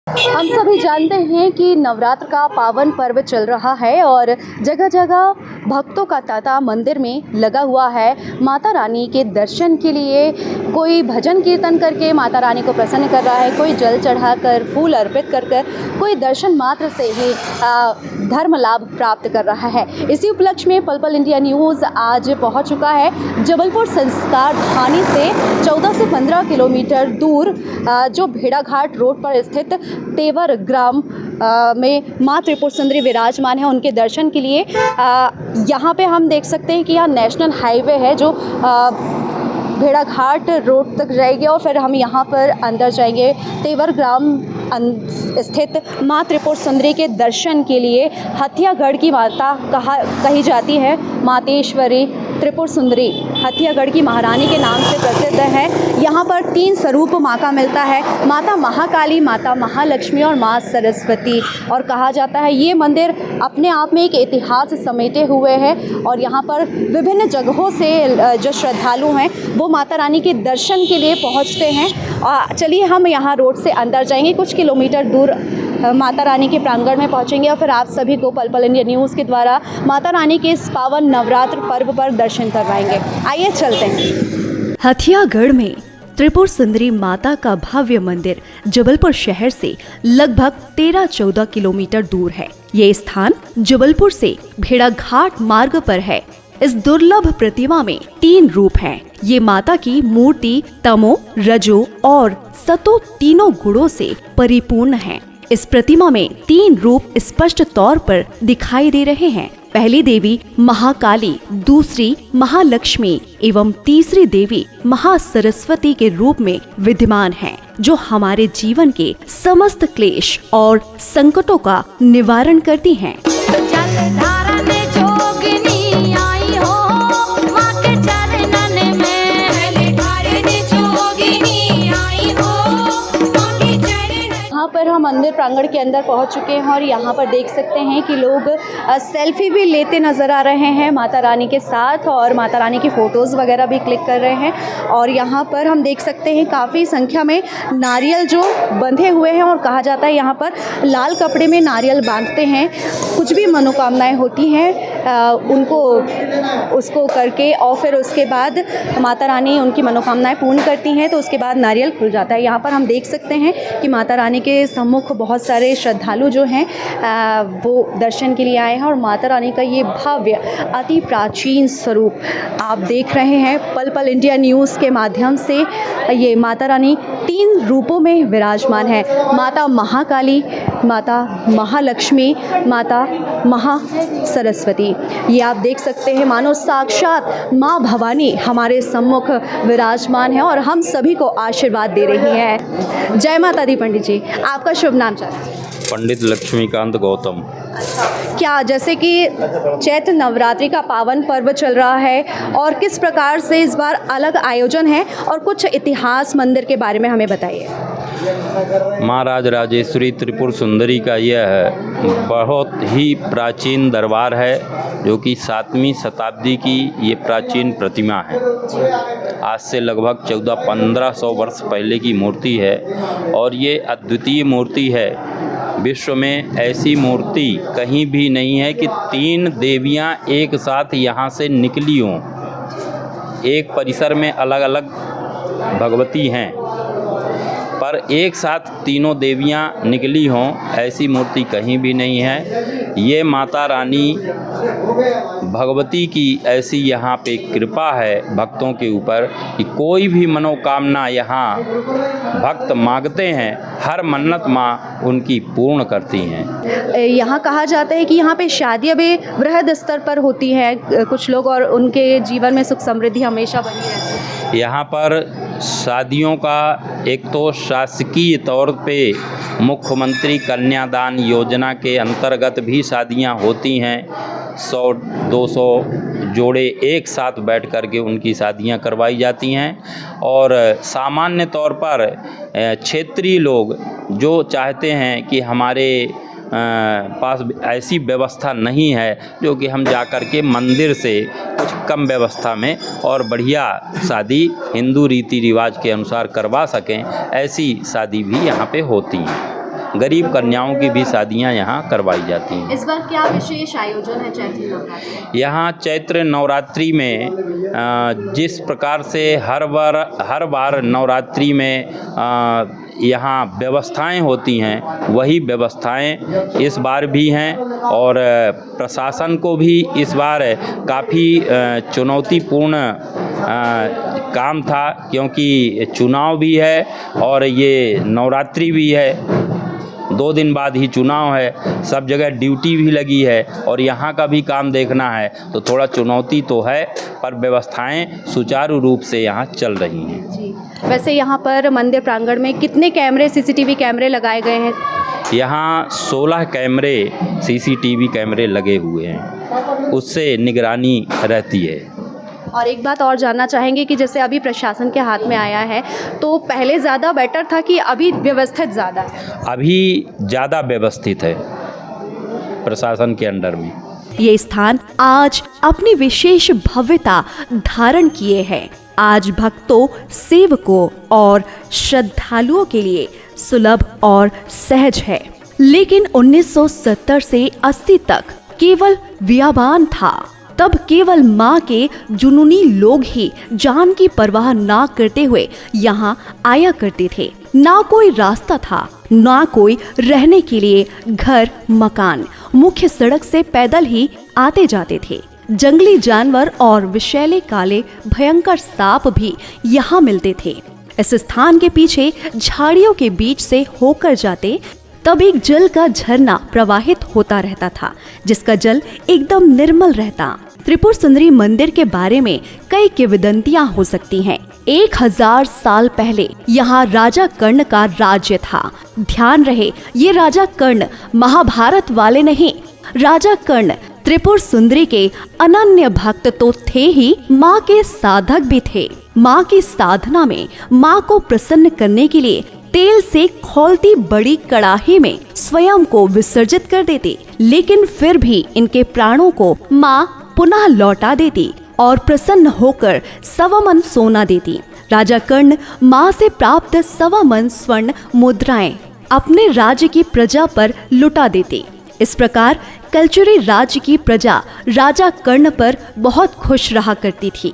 हम सभी जानते हैं कि नवरात्र का पावन पर्व चल रहा है और जगह जगह भक्तों का तांता मंदिर में लगा हुआ है। माता रानी के दर्शन के लिए कोई भजन कीर्तन करके माता रानी को प्रसन्न कर रहा है, कोई जल चढ़ाकर फूल अर्पित कर कोई दर्शन मात्र से ही धर्म लाभ प्राप्त कर रहा है। इसी उपलक्ष्य में पल पल इंडिया न्यूज़ आज पहुंच चुका है जबलपुर संस्कार ढाणी से 14 से 15 किलोमीटर दूर जो भेड़ाघाट रोड पर स्थित तेवर ग्राम में माँ त्रिपुर सुंदरी विराजमान है, उनके दर्शन के लिए यहाँ पे हम देख सकते हैं कि यहाँ नेशनल हाईवे है जो भेड़ाघाट रोड तक जाएगी और फिर हम यहाँ पर अंदर जाएंगे। तेवर ग्राम स्थित माँ त्रिपुर सुंदरी के दर्शन के लिए हथियागढ़ की माता कही जाती है। मातेश्वरी त्रिपुर सुंदरी हथियागढ़ की महारानी के नाम से प्रसिद्ध है। यहाँ पर 3 स्वरूप माँ का मिलता है, माता महाकाली, माता महालक्ष्मी और माँ सरस्वती। और कहा जाता है ये मंदिर अपने आप में एक इतिहास समेटे हुए है और यहाँ पर विभिन्न जगहों से जो श्रद्धालु हैं वो माता रानी के दर्शन के लिए पहुँचते हैं। चलिए हम यहाँ रोड से अंदर जाएंगे, कुछ किलोमीटर दूर माता रानी के प्रांगण में पहुंचेंगे और फिर आप सभी को पल पल इंडिया न्यूज़ के द्वारा माता रानी के इस पावन नवरात्र पर्व पर दर्शन करवाएंगे। आइए चलते हैं। हथियागढ़ में त्रिपुर सुंदरी माता का भव्य मंदिर जबलपुर शहर से लगभग 13-14 किलोमीटर दूर है। ये स्थान जबलपुर से भेड़ाघाट मार्ग पर है। इस दुर्लभ प्रतिमा में 3 रूप हैं। ये माता की मूर्ति तमो, रजो और सतो तीनों गुणों से परिपूर्ण है। इस प्रतिमा में 3 रूप स्पष्ट तौर पर दिखाई दे रहे हैं। पहली देवी महाकाली, दूसरी महालक्ष्मी एवं तीसरी देवी महासरस्वती के रूप में विद्यमान हैं, जो हमारे जीवन के समस्त क्लेश और संकटों का निवारण करती हैं। पर हम मंदिर प्रांगण के अंदर पहुंच चुके हैं और यहाँ पर देख सकते हैं कि लोग सेल्फी भी लेते नज़र आ रहे हैं माता रानी के साथ और माता रानी की फ़ोटोज़ वगैरह भी क्लिक कर रहे हैं। और यहाँ पर हम देख सकते हैं काफ़ी संख्या में नारियल जो बंधे हुए हैं और कहा जाता है यहाँ पर लाल कपड़े में नारियल बांधते हैं, कुछ भी मनोकामनाएँ होती हैं उनको उसको करके और फिर उसके बाद माता रानी उनकी मनोकामनाएँ पूर्ण करती हैं तो उसके बाद नारियल खुल जाता है। यहाँ पर हम देख सकते हैं कि माता रानी के सम्मुख बहुत सारे श्रद्धालु जो हैं वो दर्शन के लिए आए हैं और माता रानी का ये भव्य अति प्राचीन स्वरूप आप देख रहे हैं पल पल इंडिया न्यूज़ के माध्यम से। ये माता रानी 3 रूपों में विराजमान है, माता महाकाली, माता महालक्ष्मी, माता महासरस्वती। ये आप देख सकते हैं मानो साक्षात माँ भवानी हमारे सम्मुख विराजमान है और हम सभी को आशीर्वाद दे रही हैं। जय माता दी। पंडित जी, आपका शुभ नाम चाहते हैं? पंडित लक्ष्मीकांत गौतम। क्या जैसे कि चैत्र नवरात्रि का पावन पर्व चल रहा है और किस प्रकार से इस बार अलग आयोजन है और कुछ इतिहास मंदिर के बारे में हमें बताइए। महाराज राजेश्वरी त्रिपुर सुंदरी का यह बहुत ही प्राचीन दरबार है जो कि 7वीं शताब्दी की ये प्राचीन प्रतिमा है। आज से लगभग 1400-1500 वर्ष पहले की मूर्ति है और ये अद्वितीय मूर्ति है। विश्व में ऐसी मूर्ति कहीं भी नहीं है कि 3 देवियां एक साथ यहाँ से निकली हों। एक परिसर में अलग अलग भगवती हैं पर एक साथ तीनों देवियां निकली हों, ऐसी मूर्ति कहीं भी नहीं है। ये माता रानी भगवती की ऐसी यहाँ पे कृपा है भक्तों के ऊपर कि कोई भी मनोकामना यहाँ भक्त मांगते हैं, हर मन्नत माँ उनकी पूर्ण करती हैं। यहाँ कहा जाता है कि यहाँ पे शादियाँ भी वृहद स्तर पर होती हैं कुछ लोग और उनके जीवन में सुख समृद्धि हमेशा बनी रहती है। यहाँ पर शादियों का एक तो शासकीय तौर पे मुख्यमंत्री कन्यादान योजना के अंतर्गत भी शादियाँ होती हैं। 100-200 जोड़े एक साथ बैठ कर के उनकी शादियाँ करवाई जाती हैं और सामान्य तौर पर क्षेत्रीय लोग जो चाहते हैं कि हमारे पास ऐसी व्यवस्था नहीं है जो कि हम जा कर के मंदिर से कुछ कम व्यवस्था में और बढ़िया शादी हिंदू रीति रिवाज के अनुसार करवा सकें, ऐसी शादी भी यहाँ पे होती हैं। गरीब कन्याओं की भी शादियां यहाँ करवाई जाती हैं। इस बार क्या विशेष आयोजन है चैत्र नवरात्रि? यहाँ चैत्र नवरात्रि में जिस प्रकार से हर बार नवरात्रि में यहाँ व्यवस्थाएं होती हैं, वही व्यवस्थाएं इस बार भी हैं और प्रशासन को भी इस बार काफ़ी चुनौतीपूर्ण काम था, क्योंकि चुनाव भी है और ये नवरात्रि भी है, 2 दिन बाद ही चुनाव है, सब जगह ड्यूटी भी लगी है और यहाँ का भी काम देखना है, तो थोड़ा चुनौती तो है, पर व्यवस्थाएं सुचारू रूप से यहाँ चल रही हैं। जी, वैसे यहाँ पर मंदिर प्रांगण में कितने कैमरे, सीसीटीवी कैमरे लगाए गए हैं? यहाँ 16 कैमरे, सीसीटीवी कैमरे लगे हुए हैं, उससे निगरानी रहती है। और एक बात और जानना चाहेंगे कि जैसे अभी प्रशासन के हाथ में आया है, तो पहले ज़्यादा बेटर था कि अभी व्यवस्थित ज़्यादा है? अभी ज़्यादा व्यवस्थित है प्रशासन के अंडर में। ये स्थान आज अपनी विशेष भव्यता धारण किए है। आज भक्तों, सेवकों और श्रद्धालुओं के लिए सुलभ और सहज है। लेकिन 1970 से 80 तक केवल बियाबान था। तब केवल माँ के जुनूनी लोग ही जान की परवाह ना करते हुए यहाँ आया करते थे। ना कोई रास्ता था, ना कोई रहने के लिए घर मकान। मुख्य सड़क से पैदल ही आते जाते थे। जंगली जानवर और विषैले काले भयंकर सांप भी यहाँ मिलते थे। इस स्थान के पीछे झाड़ियों के बीच से होकर जाते तब एक जल का झरना प्रवाहित होता रहता था, जिसका जल एकदम निर्मल रहता। त्रिपुर सुंदरी मंदिर के बारे में कई किंवदंतियां हो सकती हैं। 1000 साल पहले यहाँ राजा कर्ण का राज्य था। ध्यान रहे, ये राजा कर्ण महाभारत वाले नहीं। राजा कर्ण त्रिपुर सुंदरी के अनन्य भक्त तो थे ही, माँ के साधक भी थे। माँ की साधना में माँ को प्रसन्न करने के लिए तेल से खौलती बड़ी कड़ाही में स्वयं को विसर्जित कर देते, लेकिन फिर भी इनके प्राणों को माँ पुनः लौटा देती और प्रसन्न होकर 1.25 मन सोना देती। राजा कर्ण माँ से प्राप्त 1.25 मन स्वर्ण मुद्राएं अपने राज्य की प्रजा पर लुटा देते। इस प्रकार कलचुरी राज्य की प्रजा राजा कर्ण पर बहुत खुश रहा करती थी।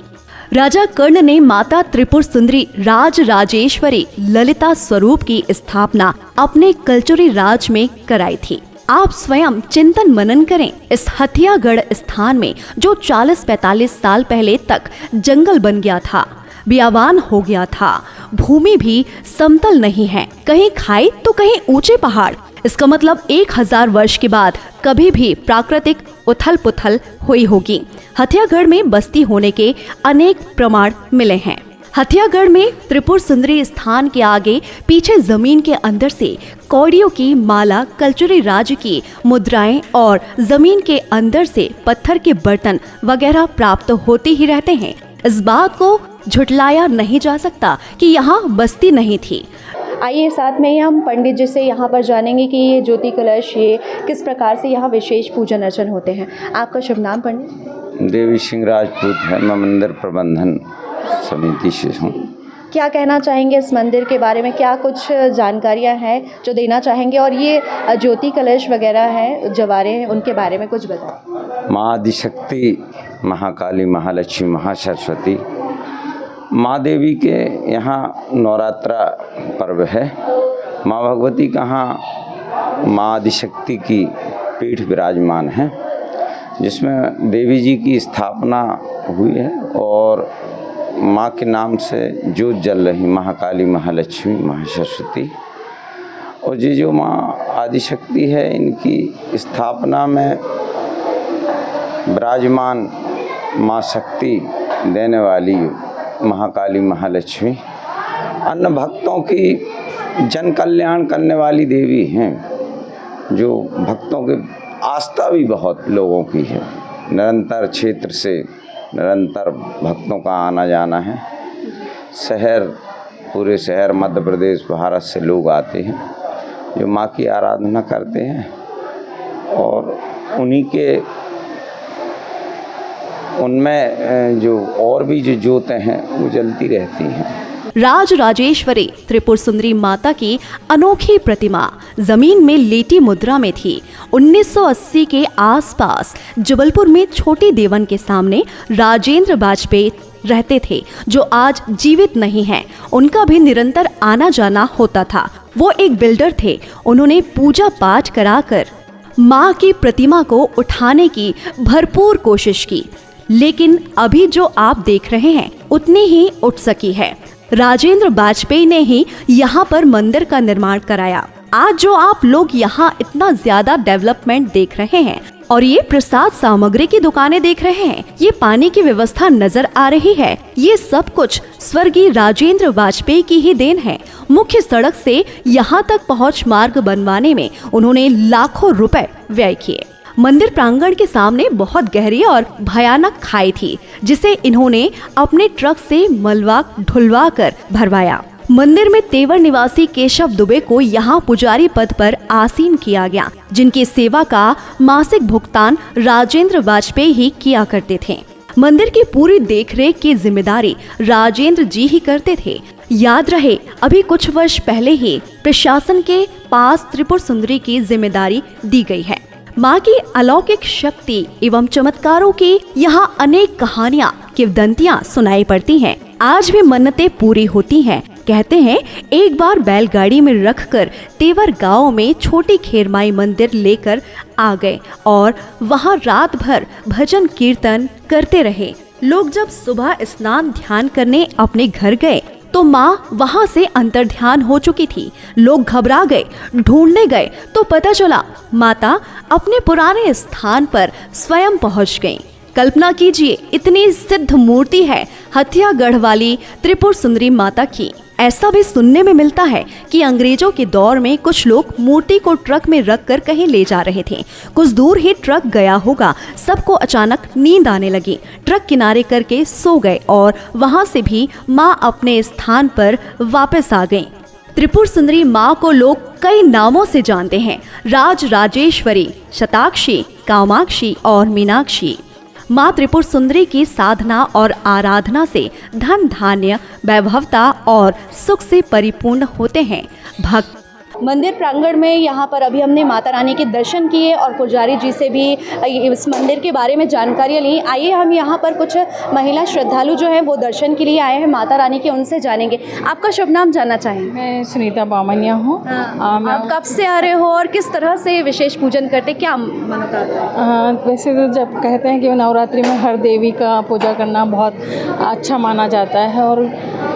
राजा कर्ण ने माता त्रिपुर सुंदरी राज राजेश्वरी ललिता स्वरूप की स्थापना अपने कलचुरी राज में कराई थी। आप स्वयं चिंतन मनन करें। इस हथियागढ़ स्थान में जो 40-45 साल पहले तक जंगल बन गया था, बियाबान हो गया था, भूमि भी समतल नहीं है, कहीं खाई तो कहीं ऊंचे पहाड़। इसका मतलब 1000 वर्ष के बाद कभी भी प्राकृतिक उथल पुथल हुई होगी। हथियागढ़ में बस्ती होने के अनेक प्रमाण मिले हैं। हथियागढ़ में त्रिपुर सुंदरी स्थान के आगे पीछे जमीन के अंदर से कौड़ियों की माला, कलचुरी राज्य की मुद्राएं और जमीन के अंदर से पत्थर के बर्तन वगैरह प्राप्त होते ही रहते हैं। इस बात को झुटलाया नहीं जा सकता कि यहाँ बस्ती नहीं थी। आइए साथ में ही हम पंडित जी से यहाँ पर जानेंगे कि ये ज्योति कलश, ये किस प्रकार से यहाँ विशेष पूजन अर्चन होते हैं। आपका शुभ नाम पंडित? देवी सिंह राजपूत है। मैं मंदिर प्रबंधन समिति से हूँ। क्या कहना चाहेंगे इस मंदिर के बारे में? क्या कुछ जानकारियाँ हैं जो देना चाहेंगे? और ये ज्योति कलश वगैरह हैं, जवारे हैं, उनके बारे में कुछ बताएं। माँ आदिशक्ति, महाकाली, महालक्ष्मी, महासरस्वती, माँ देवी के यहाँ नवरात्रा पर्व है। माँ भगवती कहाँ माँ आदिशक्ति की पीठ विराजमान है, जिसमें देवी जी की स्थापना हुई है और माँ के नाम से ज्योत जल रही, महाकाली, महालक्ष्मी, महासरस्वती। और ये जो माँ आदिशक्ति है, इनकी स्थापना में विराजमान माँ शक्ति देने वाली महाकाली, महालक्ष्मी अन्य भक्तों की जन कल्याण करने वाली देवी हैं, जो भक्तों के आस्था भी बहुत लोगों की है। निरंतर क्षेत्र से निरंतर भक्तों का आना जाना है। पूरे शहर मध्य प्रदेश, भारत से लोग आते हैं जो माँ की आराधना करते हैं और उन्हीं के उनमें जो और भी जो ज्योतें हैं वो जलती रहती हैं। राजराजेश्वरी त्रिपुर सुंदरी माता की अनोखी प्रतिमा जमीन में लेटी मुद्रा में थी। 1980 के आसपास जबलपुर में छोटी देवन के सामने राजेंद्र वाजपेयी रहते थे, जो आज जीवित नहीं हैं। उनका भी निरंतर आना जाना होता था। वो एक बिल्डर थे। उन्होंने पूजा पाठ कराकर माँ की प्रतिमा को उठाने की भरपूर कोशिश की, लेकिन अभी जो आप देख रहे हैं उतनी ही उठ सकी है। राजेंद्र वाजपेयी ने ही यहाँ पर मंदिर का निर्माण कराया। आज जो आप लोग यहाँ इतना ज्यादा डेवलपमेंट देख रहे हैं और ये प्रसाद सामग्री की दुकानें देख रहे हैं, ये पानी की व्यवस्था नजर आ रही है, ये सब कुछ स्वर्गीय राजेंद्र वाजपेयी की ही देन है। मुख्य सड़क से यहाँ तक पहुँच मार्ग बनवाने में उन्होंने लाखों रुपए व्यय किए। मंदिर प्रांगण के सामने बहुत गहरी और भयानक खाई थी, जिसे इन्होंने अपने ट्रक से मलबा ढुलवा कर भरवाया। मंदिर में तेवर निवासी केशव दुबे को यहाँ पुजारी पद पर आसीन किया गया, जिनकी सेवा का मासिक भुगतान राजेंद्र वाजपेयी ही किया करते थे। मंदिर की पूरी देखरेख की जिम्मेदारी राजेंद्र जी ही करते थे। याद रहे, अभी कुछ वर्ष पहले ही प्रशासन के पास त्रिपुर सुंदरी की जिम्मेदारी दी गई है। माँ की अलौकिक शक्ति एवं चमत्कारों की यहाँ अनेक कहानियाँ, किंवदंतियाँ सुनाई पड़ती हैं। आज भी मन्नतें पूरी होती हैं। कहते हैं एक बार बैलगाड़ी में रखकर तेवर गांव में छोटी खेरमाई मंदिर लेकर आ गए और वहां रात भर भजन कीर्तन करते रहे। लोग जब सुबह स्नान ध्यान करने अपने घर गए तो माँ वहां से अंतर्ध्यान हो चुकी थी। लोग घबरा गए, ढूंढने गए तो पता चला माता अपने पुराने स्थान पर स्वयं पहुंच गईं। कल्पना कीजिए, इतनी सिद्ध मूर्ति है हथियागढ़ वाली त्रिपुर सुंदरी माता की। ऐसा भी सुनने में मिलता है कि अंग्रेजों के दौर में कुछ लोग मूर्ति को ट्रक में रखकर कहीं ले जा रहे थे। कुछ दूर ही ट्रक गया होगा, सबको अचानक नींद आने लगी, ट्रक किनारे करके सो गए और वहां से भी माँ अपने स्थान पर वापस आ गईं। त्रिपुर सुंदरी माँ को लोग कई नामों से जानते हैं। राजराजेश्वरी, शताक्षी, कामाक्षी और मीनाक्षी। माँ त्रिपुर सुंदरी की साधना और आराधना से धन धान्य, वैभवता और सुख से परिपूर्ण होते हैं। भक्त मंदिर प्रांगण में यहाँ पर अभी हमने माता रानी के दर्शन किए और पुजारी जी से भी इस मंदिर के बारे में जानकारियाँ ली। आइए हम यहाँ पर कुछ महिला श्रद्धालु जो हैं वो दर्शन के लिए आए हैं माता रानी के, उनसे जानेंगे। आपका शुभ नाम जानना चाहेंगे? मैं सुनीता बामनिया हूँ। आप कब से आ रहे हो और किस तरह से विशेष पूजन करते, क्या मनोकामना? वैसे तो जब कहते हैं कि नवरात्रि में हर देवी का पूजा करना बहुत अच्छा माना जाता है और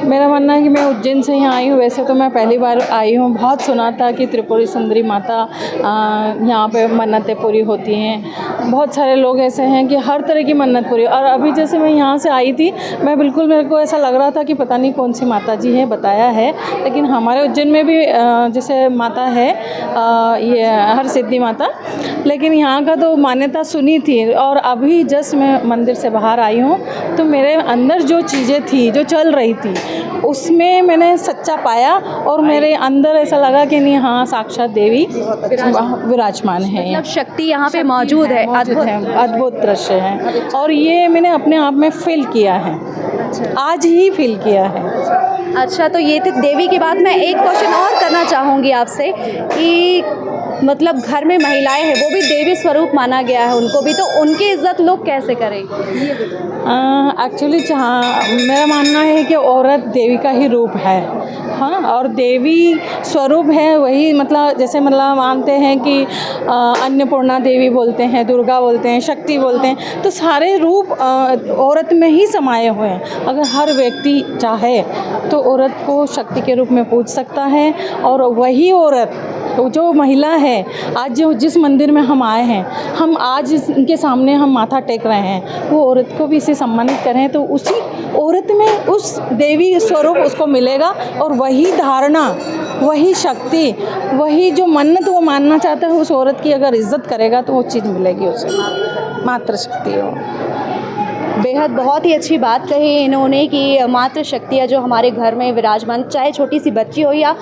मेरा मानना है कि मैं उज्जैन से यहाँ आई हूँ। वैसे तो मैं पहली बार आई हूँ। बहुत सुना था कि त्रिपुरी सुंदरी माता यहाँ पे मन्नतें पूरी होती हैं। बहुत सारे लोग ऐसे हैं कि हर तरह की मन्नत पूरी। और अभी जैसे मैं यहाँ से आई थी, मैं बिल्कुल, मेरे को ऐसा लग रहा था कि पता नहीं कौन सी माता जी है, बताया है, लेकिन हमारे उज्जैन में भी जैसे माता है ये हर सिद्धि माता, लेकिन यहाँ का तो मान्यता सुनी थी। और अभी जस्ट मैं मंदिर से बाहर आई हूँ तो मेरे अंदर जो चीज़ें थी, जो चल रही थी, उसमें मैंने सच्चा पाया और मेरे अंदर ऐसा लगा कि नहीं, हाँ, साक्षात देवी विराजमान है। मतलब शक्ति यहाँ पे मौजूद है, अद्भुत दृश्य है और ये मैंने अपने आप में फील किया है। आज ही फील किया है। अच्छा, तो ये थी देवी की बात। मैं एक क्वेश्चन और करना चाहूँगी आपसे कि मतलब घर में महिलाएं हैं, वो भी देवी स्वरूप माना गया है उनको भी, तो उनकी इज्जत लोग कैसे करेंगे? एक्चुअली जहाँ मेरा मानना है कि औरत देवी का ही रूप है, हाँ, और देवी स्वरूप है वही, मतलब जैसे मतलब मानते हैं कि अन्नपूर्णा देवी बोलते हैं, दुर्गा बोलते हैं, शक्ति बोलते हैं, तो सारे रूप औरत में ही समाये हुए हैं। अगर हर व्यक्ति चाहे तो औरत को शक्ति के रूप में पूज सकता है और वही औरत, तो जो महिला है, आज जो जिस मंदिर में हम आए हैं, हम आज इनके सामने हम माथा टेक रहे हैं, वो औरत को भी इसे सम्मानित करें तो उसी औरत में उस देवी स्वरूप उसको मिलेगा और वही धारणा, वही शक्ति, वही जो मन्नत वो मानना चाहता है, उस औरत की अगर इज्जत करेगा तो वो चीज़ मिलेगी उसे, मातृ शक्ति हो। बेहद बहुत ही अच्छी बात कही इन्होंने कि मातृ शक्तियाँ जो हमारे घर में विराजमान, चाहे छोटी सी बच्ची हो या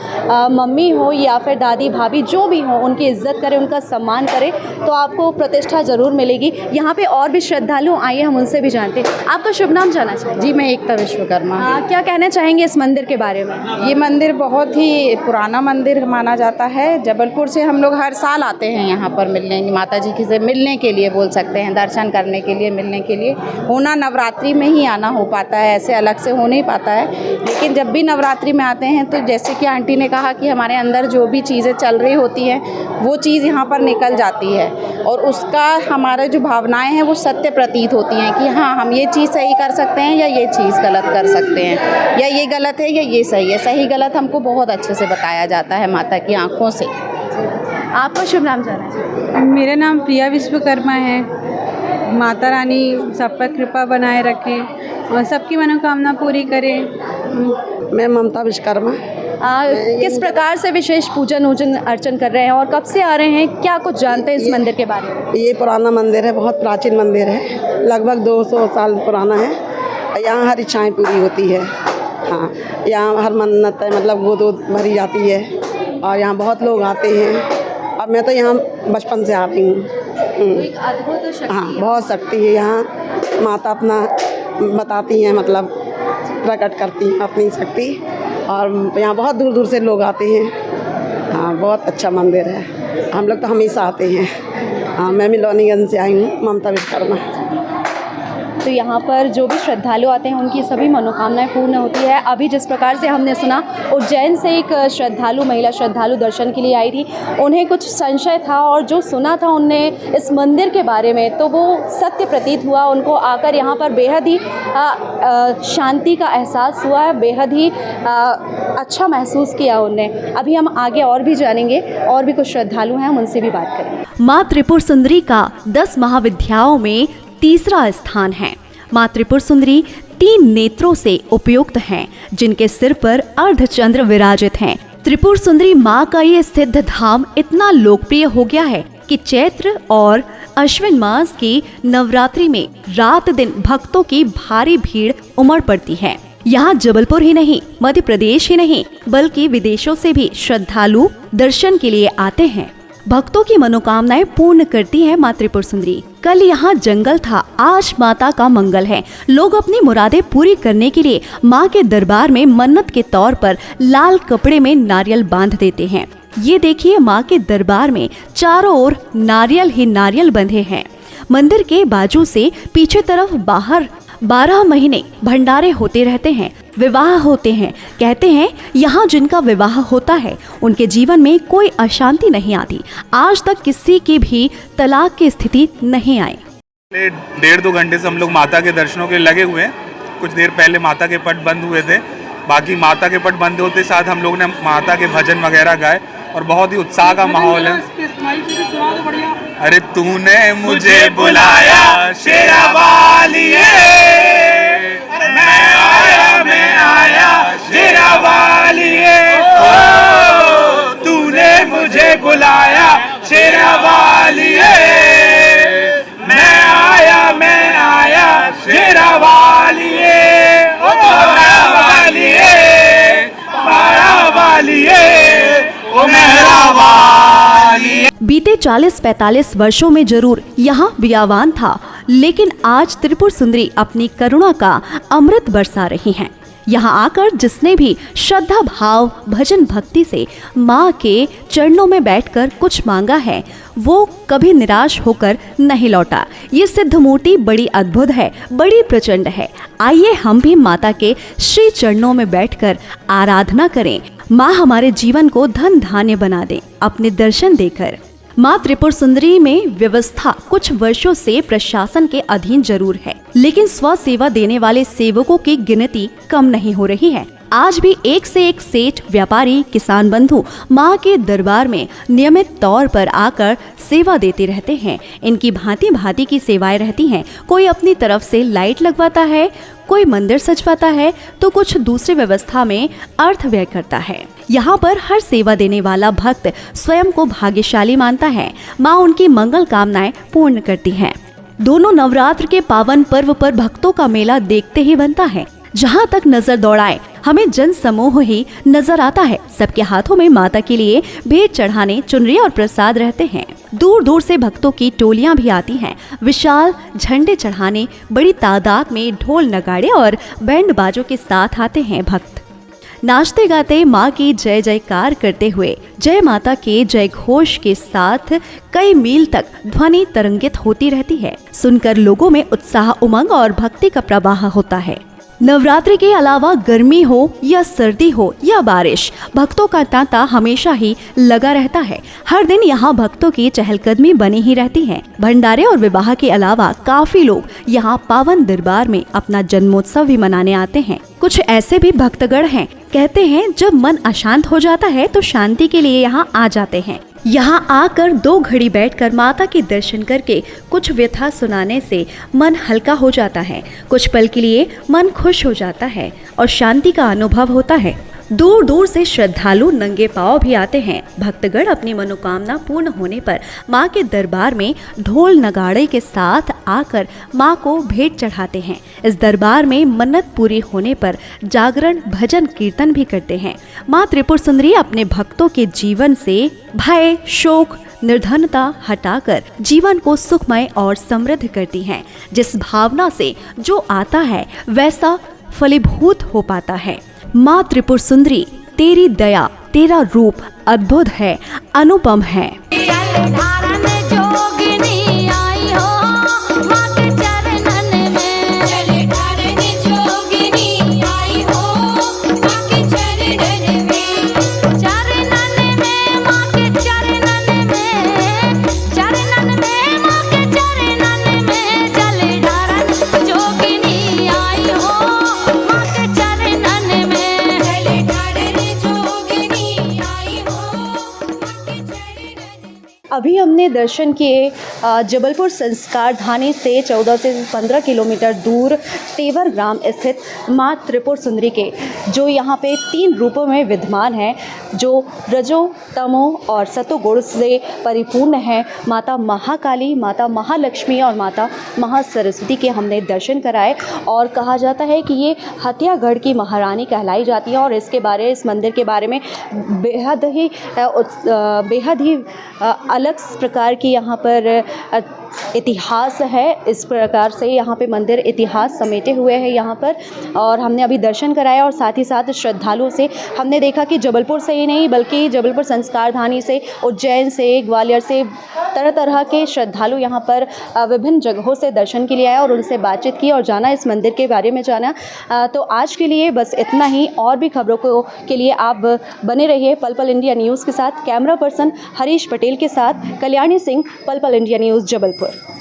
मम्मी हो या फिर दादी भाभी जो भी हो, उनकी इज्जत करें, उनका सम्मान करें तो आपको प्रतिष्ठा ज़रूर मिलेगी। यहाँ पे और भी श्रद्धालु आइए, हम उनसे भी जानते हैं। आपका शुभ नाम जानना चाहिए? जी, मैं एकता विश्वकर्मा। क्या कहना चाहेंगे इस मंदिर के बारे में? ये मंदिर बहुत ही पुराना मंदिर माना जाता है। जबलपुर से हम लोग हर साल आते हैं यहाँ पर मिलने, माता जी से मिलने के लिए बोल सकते हैं, दर्शन करने के लिए, मिलने के लिए। होना नवरात्रि में ही आना हो पाता है, ऐसे अलग से हो नहीं पाता है। लेकिन जब भी नवरात्रि में आते हैं तो जैसे कि आंटी ने कहा कि हमारे अंदर जो भी चीज़ें चल रही होती हैं वो चीज़ यहाँ पर निकल जाती है और उसका हमारे जो भावनाएं हैं वो सत्य प्रतीत होती हैं कि हाँ, हम ये चीज़ सही कर सकते हैं या ये चीज़ गलत कर सकते हैं, या ये गलत है या ये सही है। सही गलत हमको बहुत अच्छे से बताया जाता है माता की आंखों से। आपका शुभ नाम जानना चाहिए? मेरा नाम प्रिया विश्वकर्मा है। माता रानी सब पर कृपा बनाए रखे और सबकी मनोकामना पूरी करे। मैं ममता विश्वकर्मा। किस प्रकार से विशेष पूजन अर्चन कर रहे हैं और कब से आ रहे हैं, क्या कुछ जानते हैं इस मंदिर के बारे में? ये पुराना मंदिर है, बहुत प्राचीन मंदिर है, लगभग 200 साल पुराना है। यहाँ हर इच्छाएं पूरी होती है। हाँ, यहाँ हर मन्नत है, मतलब गोद भरी जाती है और यहाँ बहुत लोग आते हैं। और मैं तो यहाँ बचपन से आ रही हूँ। एक अद्भुत शक्ति हाँ, बहुत शक्ति है यहाँ। माता अपना बताती हैं, मतलब प्रकट करती हैं अपनी शक्ति, और यहाँ बहुत दूर दूर से लोग आते हैं। हाँ, बहुत अच्छा मंदिर है, हम लोग तो हमेशा आते हैं। हाँ, मैं मिलोनीगंज से आई हूँ, ममता विश्वकर्मा। तो यहाँ पर जो भी श्रद्धालु आते हैं उनकी सभी मनोकामनाएं पूर्ण होती है। अभी जिस प्रकार से हमने सुना, उज्जैन से एक महिला श्रद्धालु दर्शन के लिए आई थी, उन्हें कुछ संशय था और जो सुना था उनने इस मंदिर के बारे में तो वो सत्य प्रतीत हुआ। उनको आकर यहाँ पर बेहद ही शांति का एहसास हुआ है, बेहद ही अच्छा महसूस किया उनने। अभी हम आगे और भी जानेंगे, और भी कुछ श्रद्धालु हैं, हम उनसे भी बात करेंगे। माँ त्रिपुर सुंदरी का 10 महाविद्याओं में तीसरा स्थान है। माँ त्रिपुर सुंदरी 3 नेत्रों से उपयुक्त हैं, जिनके सिर पर अर्धचंद्र विराजित हैं। त्रिपुर सुंदरी माँ का ये सिद्ध धाम इतना लोकप्रिय हो गया है कि चैत्र और अश्विन मास की नवरात्रि में रात दिन भक्तों की भारी भीड़ उमड़ पड़ती है। यहाँ जबलपुर ही नहीं, मध्य प्रदेश ही नहीं, बल्कि विदेशों से भी श्रद्धालु दर्शन के लिए आते हैं। भक्तों की मनोकामनाएं पूर्ण करती है माँ त्रिपुर सुंदरी। कल यहाँ जंगल था, आज माता का मंगल है। लोग अपनी मुरादें पूरी करने के लिए माँ के दरबार में मन्नत के तौर पर लाल कपड़े में नारियल बांध देते हैं। ये देखिए, माँ के दरबार में चारों ओर नारियल ही नारियल बंधे हैं। मंदिर के बाजू से पीछे तरफ बाहर 12 महीने भंडारे होते रहते हैं, विवाह होते हैं। कहते हैं यहाँ जिनका विवाह होता है उनके जीवन में कोई अशांति नहीं आती। आज तक किसी की भी तलाक की स्थिति नहीं आई। 1.5-2 घंटे से हम लोग माता के दर्शनों के लगे हुए हैं। कुछ देर पहले माता के पट बंद हुए थे, बाकी माता के पट बंद होते साथ हम लोग ने माता के भजन वगैरह गाए और बहुत ही उत्साह का माहौल है। अरे तूने मुझे बुलाया शेरा वालिए, मैं आया शेरा वालिए, तूने मुझे बुलाया शेरा वालिए, मैं आया शेरा वालिए, मेरा वालिए, ओ मेरा वालिए। बीते 40-45 वर्षों में जरूर यहाँ व्यावान था, लेकिन आज त्रिपुर सुंदरी अपनी करुणा का अमृत बरसा रही हैं। यहाँ आकर जिसने भी श्रद्धा भाव भजन भक्ति से माँ के चरणों में बैठकर कुछ मांगा है, वो कभी निराश होकर नहीं लौटा। ये सिद्ध मूर्ति बड़ी अद्भुत है, बड़ी प्रचंड है। आइए हम भी माता के श्री चरणों में बैठकर आराधना करें। माँ हमारे जीवन को धन धान्य बना दे अपने दर्शन देकर। माँ त्रिपुर सुंदरी में व्यवस्था कुछ वर्षों से प्रशासन के अधीन जरूर है, लेकिन स्व सेवा देने वाले सेवकों की गिनती कम नहीं हो रही है। आज भी एक से एक सेठ, व्यापारी, किसान बंधु माँ के दरबार में नियमित तौर पर आकर सेवा देते रहते हैं। इनकी भांति भांति की सेवाएं रहती हैं। कोई अपनी तरफ से लाइट लगवाता है, कोई मंदिर सजवाता है, तो कुछ दूसरी व्यवस्था में अर्थ व्यय करता है। यहाँ पर हर सेवा देने वाला भक्त स्वयं को भाग्यशाली मानता है। माँ उनकी मंगल कामनाएं पूर्ण करती हैं। दोनों नवरात्र के पावन पर्व पर भक्तों का मेला देखते ही बनता है। जहाँ तक नजर दौड़ाए हमें जन समूह ही नजर आता है। सबके हाथों में माता के लिए भेंट चढ़ाने, चुनरी और प्रसाद रहते हैं। दूर दूर से भक्तों की टोलियां भी आती हैं। विशाल झंडे चढ़ाने बड़ी तादाद में ढोल नगाड़े और बैंड बाजों के साथ आते हैं भक्त। नाचते गाते माँ की जय जयकार करते हुए जय माता के जय घोष के साथ कई मील तक ध्वनि तरंगित होती रहती है। सुनकर लोगों में उत्साह, उमंग और भक्ति का प्रवाह होता है। नवरात्रि के अलावा गर्मी हो या सर्दी हो या बारिश, भक्तों का तांता हमेशा ही लगा रहता है। हर दिन यहाँ भक्तों की चहलकदमी बनी ही रहती है। भंडारे और विवाह के अलावा काफी लोग यहाँ पावन दरबार में अपना जन्मोत्सव भी मनाने आते हैं। कुछ ऐसे भी भक्तगण हैं, कहते हैं जब मन अशांत हो जाता है तो शांति के लिए यहाँ आ जाते हैं। यहाँ आकर 2 घड़ी बैठकर माता के दर्शन करके कुछ व्यथा सुनाने से मन हल्का हो जाता है। कुछ पल के लिए मन खुश हो जाता है और शांति का अनुभव होता है। दूर दूर से श्रद्धालु नंगे पांव भी आते हैं। भक्तगण अपनी मनोकामना पूर्ण होने पर माँ के दरबार में ढोल नगाड़े के साथ आकर माँ को भेंट चढ़ाते हैं। इस दरबार में मन्नत पूरी होने पर जागरण, भजन, कीर्तन भी करते हैं। माँ त्रिपुर सुंदरी अपने भक्तों के जीवन से भय, शोक, निर्धनता हटाकर जीवन को सुखमय और समृद्ध करती हैं। जिस भावना से जो आता है वैसा फलीभूत हो पाता है। माँ त्रिपुर सुंदरी, तेरी दया, तेरा रूप अद्भुत है, अनुपम है। अभी हमने दर्शन किए जबलपुर संस्कार धानी से 14 से 15 किलोमीटर दूर तेवर ग्राम स्थित माँ त्रिपुर सुंदरी के, जो यहाँ पे 3 रूपों में विद्यमान है, जो रजो, तमो और सतोगुण से परिपूर्ण है। माता महाकाली, माता महालक्ष्मी और माता महासरस्वती के हमने दर्शन कराए। और कहा जाता है कि ये हथियागढ़ की महारानी कहलाई जाती है और इस मंदिर के बारे में बेहद ही अलग प्रकार की यहाँ पर इतिहास है। इस प्रकार से यहाँ पे मंदिर इतिहास समेटे हुए है यहाँ पर। और हमने अभी दर्शन कराया और साथ ही साथ श्रद्धालुओं से हमने देखा कि जबलपुर से ही नहीं बल्कि जबलपुर संस्कार धानी से, उज्जैन से, ग्वालियर से तरह तरह के श्रद्धालु यहाँ पर विभिन्न जगहों से दर्शन के लिए आए और उनसे बातचीत की और जाना, इस मंदिर के बारे में जाना। तो आज के लिए बस इतना ही। और भी खबरों के लिए आप बने रहिए पल पल इंडिया न्यूज़ के साथ। कैमरा पर्सन हरीश पटेल के साथ कल्याणी सिंह, पल पल इंडिया न्यूज़, जबलपुर।